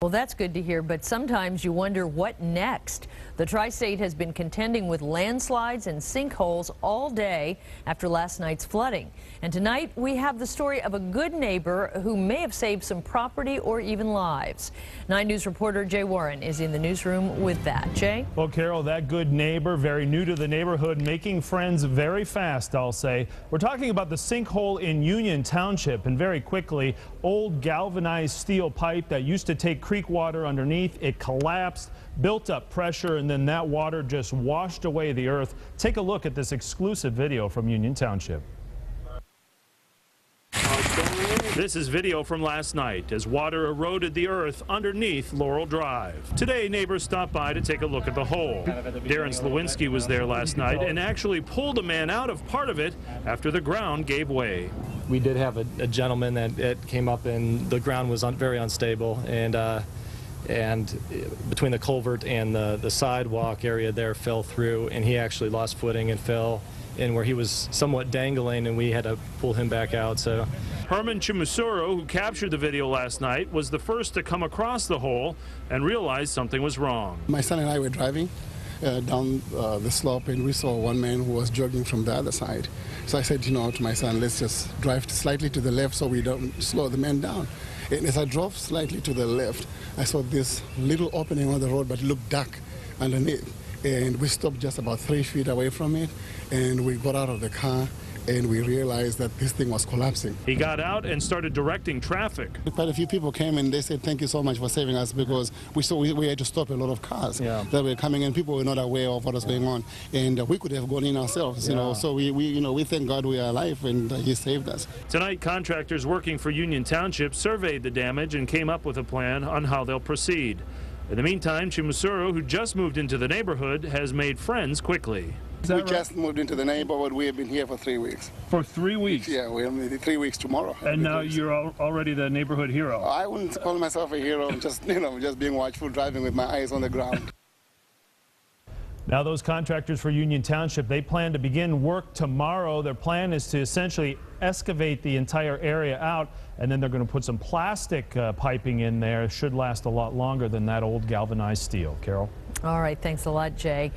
Well, that's good to hear, but sometimes you wonder what next. The tri-state has been contending with landslides and sinkholes all day after last night's flooding. And tonight we have the story of a good neighbor who may have saved some property or even lives. 9 News reporter Jay Warren is in the newsroom with that. Jay? Well, Carol, that good neighbor, very new to the neighborhood, making friends very fast, I'll say. We're talking about the sinkhole in Union Township, and very quickly, old galvanized steel pipe that used to take creek water underneath, it collapsed, built up pressure, and then that water just washed away the earth. Take a look at this exclusive video from Union Township. This is video from last night as water eroded the earth underneath Laurel Drive. Today, neighbors stopped by to take a look at the hole. Darren Slawinski was there last night and actually pulled a man out of part of it after the ground gave way. We did have a gentleman that came up and the ground was very unstable, and between the culvert and the sidewalk area there fell through, and he actually lost footing and fell in where he was somewhat dangling, and we had to pull him back out. So Herman Chimusuro, who captured the video last night, was the first to come across the hole and realized something was wrong. My son and I were driving down the slope, and we saw one man who was jogging from the other side. So I said, to my son, let's just drive slightly to the left so we don't slow the man down. And as I drove slightly to the left, I saw this little opening on the road, but it looked dark underneath. And we stopped just about 3 feet away from it, and we got out of the car, and we realized that this thing was collapsing. He got out and started directing traffic. Quite a few people came and they said, thank you so much for saving us, because we had to stop a lot of cars that were coming in. People were not aware of what was going on, and we could have gone in ourselves, So we thank God we are alive, and He saved us. Tonight, contractors working for Union Township surveyed the damage and came up with a plan on how they'll proceed. In the meantime, Chimusuro, who just moved into the neighborhood, has made friends quickly. We just moved into the neighborhood. We have been here for 3 weeks. For 3 weeks? Yeah, we're 3 weeks tomorrow. And now you're already the neighborhood hero. I wouldn't call myself a hero. I'm just, just being watchful, driving with my eyes on the ground. Now those contractors for Union Township, they plan to begin work tomorrow. Their plan is to essentially excavate the entire area out, and then they're going to put some plastic piping in there. It should last a lot longer than that old galvanized steel. Carol? All right, thanks a lot, Jay.